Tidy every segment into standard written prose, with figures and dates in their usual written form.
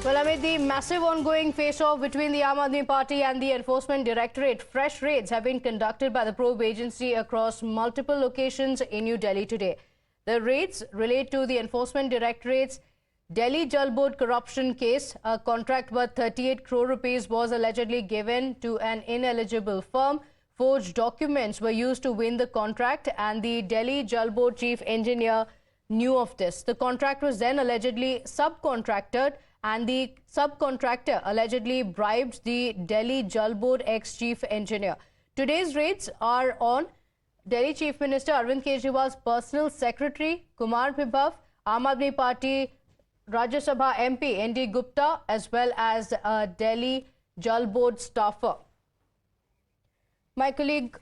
Well, amid the massive ongoing face-off between the Aam Aadmi Party and the Enforcement Directorate, fresh raids have been conducted by the probe agency across multiple locations in New Delhi today. The raids relate to the Enforcement Directorate's Delhi Jal Board corruption case. A contract worth 38 crore rupees was allegedly given to an ineligible firm. Forged documents were used to win the contract, and the Delhi Jal Board chief engineer knew of this. The contract was then allegedly subcontracted, and the subcontractor allegedly bribed the Delhi Jal Board ex-chief engineer. Today's raids are on Delhi Chief Minister Arvind Kejriwal's personal secretary, Kumar Vibhav, Aam Aadmi Party Rajya Sabha MP ND Gupta, as well as a Delhi Jal Board staffer. My colleague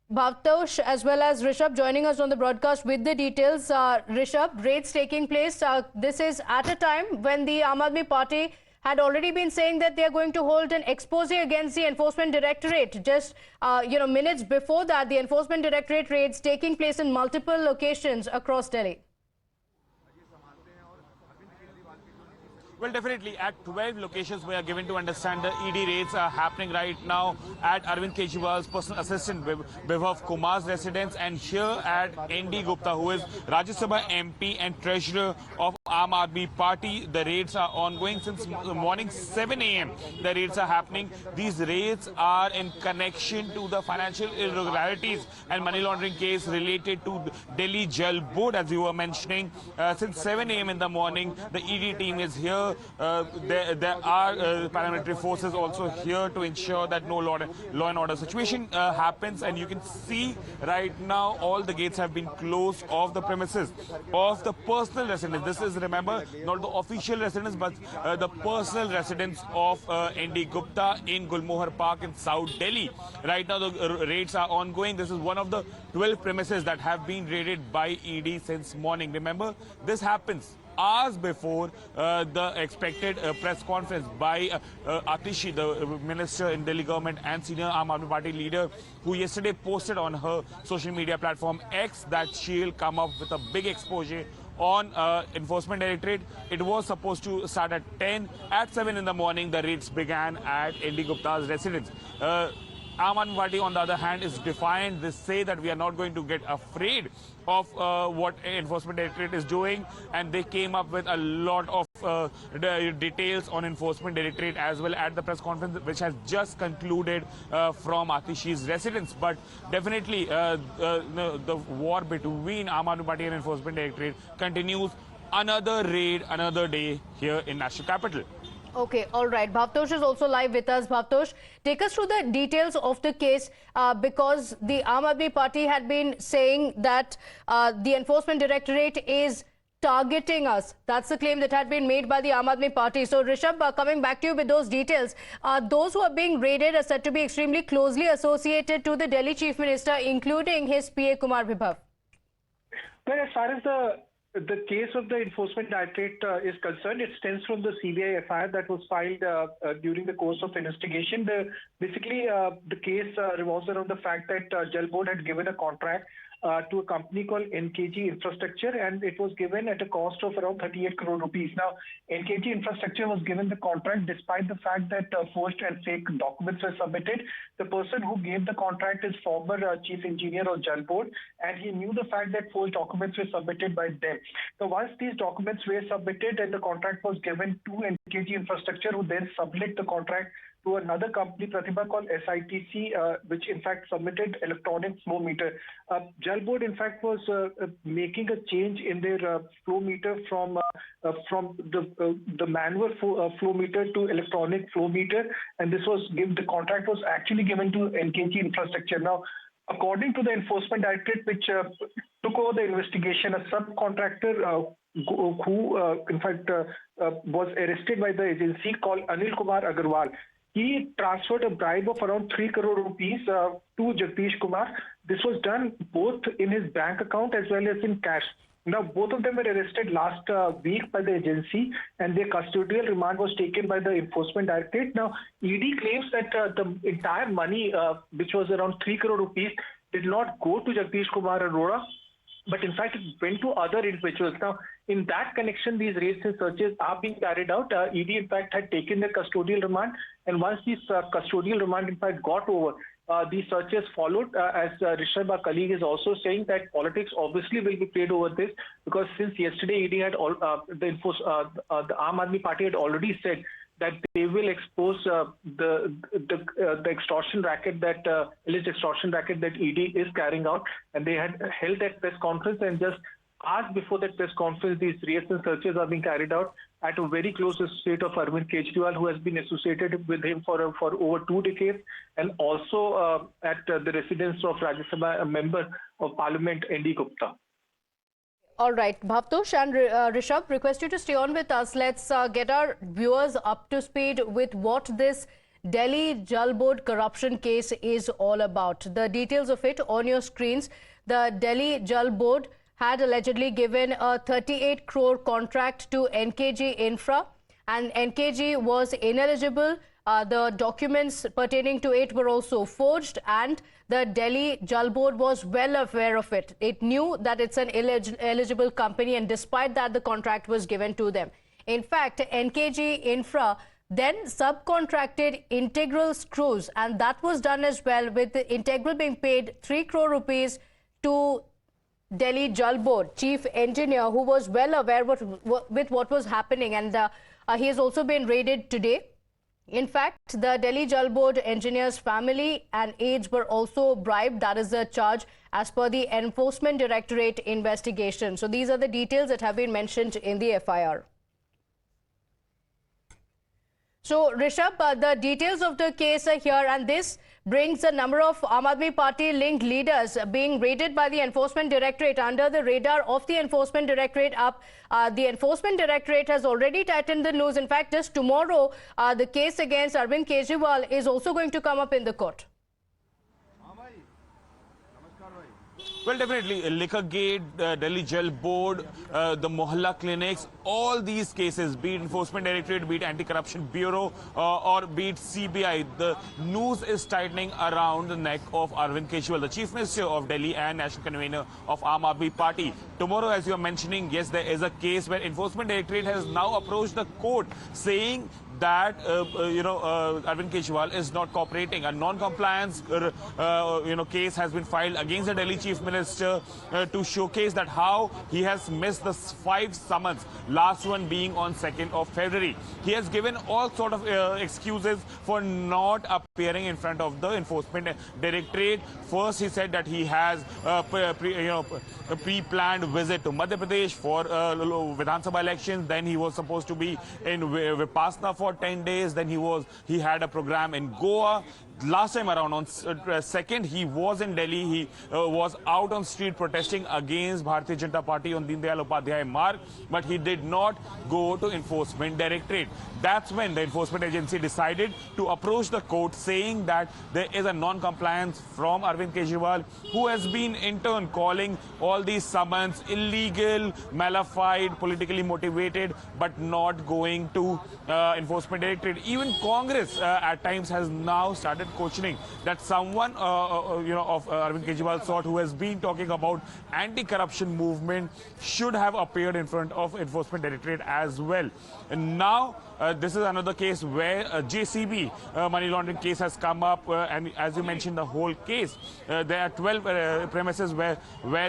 Bhavtosh as well as Rishabh joining us on the broadcast with the details. Rishabh, raids taking place. This is at a time when the Aam Aadmi Party had already been saying that they are going to hold an expose against the Enforcement Directorate. Just minutes before that, the Enforcement Directorate raids taking place in multiple locations across Delhi. Well, definitely at 12 locations we are given to understand the ED raids are happening right now at Arvind Kejriwal's personal assistant Vibhav Kumar's residence, and here at ND Gupta, who is Rajya Sabha MP and treasurer of Aam Aadmi Party. The raids are ongoing since morning 7 a.m. The raids are happening. These raids are in connection to the financial irregularities and money laundering case related to Delhi Jal Board, as you were mentioning. Since 7 a.m. in the morning, the ED team is here. There are paramilitary forces also here to ensure that no law and order situation happens, and you can see right now all the gates have been closed of the premises of the personal residence. This is, remember, not the official residence but the personal residence of ND Gupta in Gulmohar Park in South Delhi. Right now the raids are ongoing. This is one of the 12 premises that have been raided by ED since morning. Remember, this happens hours before the expected press conference by Atishi, the minister in Delhi government and senior Aam Aadmi Party leader, who yesterday posted on her social media platform X that she'll come up with a big exposure on Enforcement Directorate. It was supposed to start at 10. At 7 in the morning, the raids began at ND Gupta's residence. Aam Aadmi Party, on the other hand, is defiant. They say that we are not going to get afraid of what Enforcement Directorate is doing, and they came up with a lot of details on Enforcement Directorate as well at the press conference, which has just concluded from Atishi's residence. But definitely the war between Aam Aadmi Party and Enforcement Directorate continues. Another raid, another day here in National Capital. Okay, all right. Bhavtosh is also live with us. Bhavtosh, take us through the details of the case because the Aam Aadmi Party had been saying that the Enforcement Directorate is targeting us. That's the claim that had been made by the Aam Aadmi Party. So, Rishabh, coming back to you with those details, those who are being raided are said to be extremely closely associated to the Delhi Chief Minister, including his PA Kumar Vibhav. Well, as far as the case of the Enforcement Directorate is concerned, it stems from the CBI FIR that was filed during the course of investigation. Basically, the case revolves around the fact that Jal Board had given a contract to a company called NKG Infrastructure, and it was given at a cost of around 38 crore rupees. Now, NKG Infrastructure was given the contract despite the fact that forged and fake documents were submitted. The person who gave the contract is former chief engineer of Jal Board, and he knew the fact that forged documents were submitted by them. So once these documents were submitted and the contract was given to NKG Infrastructure, who then sublet the contract to another company, Pratibha, called SITC, which in fact submitted electronic flow meter. Jal Board, in fact, was making a change in their flow meter from the manual flow meter to electronic flow meter, and the contract was actually given to NKG Infrastructure. Now, according to the Enforcement Directorate, which took over the investigation, a subcontractor who in fact was arrested by the agency called Anil Kumar Agarwal. He transferred a bribe of around 3 crore rupees to Jagdish Kumar. This was done both in his bank account as well as in cash. Now, both of them were arrested last week by the agency, and their custodial remand was taken by the Enforcement Directorate. Now, ED claims that the entire money, which was around 3 crore rupees, did not go to Jagdish Kumar Arora. but in fact it went to other individuals. Now, in that connection, these raids and searches are being carried out. ED, in fact, had taken the custodial remand, and once this custodial remand, in fact, got over, these searches followed. As Rishabh, our colleague, is also saying that politics obviously will be played over this, because since yesterday, ED had the Aam Aadmi Party had already said that they will expose the extortion racket that alleged extortion racket that ED is carrying out, and they had held that press conference, and just hours before that press conference, these raids and searches are being carried out at a very close associate of Arvind Kejriwal, who has been associated with him for over 2 decades, and also at the residence of Rajya Sabha member of Parliament, N.D. Gupta. All right, Bhavtosh and Rishabh, request you to stay on with us. Let's get our viewers up to speed with what this Delhi Jal Board corruption case is all about. The details of it on your screens. The Delhi Jal Board had allegedly given a 38 crore contract to NKG Infra, and NKG was ineligible. The documents pertaining to it were also forged, and the Delhi Jal Board was well aware of it. It knew that it's an eligible company, and despite that, the contract was given to them. In fact, NKG Infra then subcontracted Integral screws, and that was done as well, with the Integral being paid 3 crore rupees to Delhi Jal Board chief engineer, who was well aware with what was happening, and he has also been raided today. In fact, the Delhi Jal Board engineer's family and aides were also bribed. That is the charge as per the Enforcement Directorate investigation. So these are the details that have been mentioned in the FIR. So, Rishabh, the details of the case are here, and this brings a number of Aam Aadmi Party linked leaders being raided by the Enforcement Directorate, under the radar of the Enforcement Directorate up. The Enforcement Directorate has already tightened the noose. In fact, just tomorrow, the case against Arvind Kejriwal is also going to come up in the court. Well, definitely, Liquorgate, Delhi Jal Board, the Mohalla clinics, all these cases, be it Enforcement Directorate, be it Anti-Corruption Bureau, or be it CBI, the noose is tightening around the neck of Arvind Kejriwal, the Chief Minister of Delhi and National Convener of Aam Aadmi Party. Tomorrow, as you are mentioning, yes, there is a case where Enforcement Directorate has now approached the court saying that Arvind Kejriwal is not cooperating. A non-compliance case has been filed against the Delhi Chief Minister to showcase that how he has missed the 5 summons, last one being on 2nd of February. He has given all sort of excuses for not appearing in front of the Enforcement Directorate. First, he said that he has a pre-planned visit to Madhya Pradesh for Vidhan Sabha elections. Then he was supposed to be in Vipassana for 10 days. Then he had a program in Goa. Last time around on 2nd, he was in Delhi. He was out on street protesting against Bharatiya Janata Party on Deen Dayal Upadhyay Marg, but he did not go to Enforcement Directorate. That's when the enforcement agency decided to approach the court, saying that there is a non-compliance from Arvind Kejriwal, who has been in turn calling all these summons illegal, malified, politically motivated, but not going to Enforcement Directorate. Even Congress at times has now started questioning that someone of Arvind Kejriwal sort, who has been talking about anti-corruption movement, should have appeared in front of Enforcement Directorate as well. And now this is another case where a JCB money laundering case has come up, and as you mentioned, the whole case, there are 12 premises where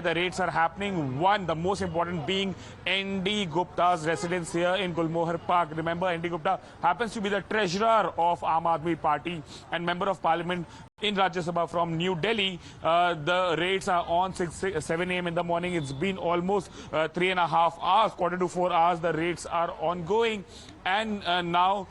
the raids are happening. One, the most important, being N.D. Gupta's residence here in Gulmohar Park. Remember, N.D. Gupta happens to be the treasurer of Aam Aadmi Party and member of Parliament in Rajya Sabha from New Delhi. The raids are on 7 a.m. in the morning. It's been almost 3.5 hours, quarter to 4 hours. The raids are ongoing. And now,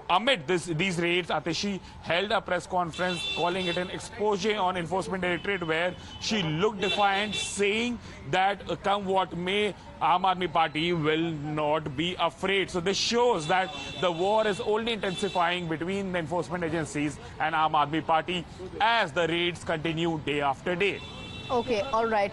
amid these raids, Atishi held a press conference calling it an expose on Enforcement Directorate, where she looked defiant, saying that come what may, Aam Aadmi Party will not be afraid. So this shows that the war is only intensifying between the enforcement agencies and Aam Aadmi Party as the raids continue day after day. Okay, all right.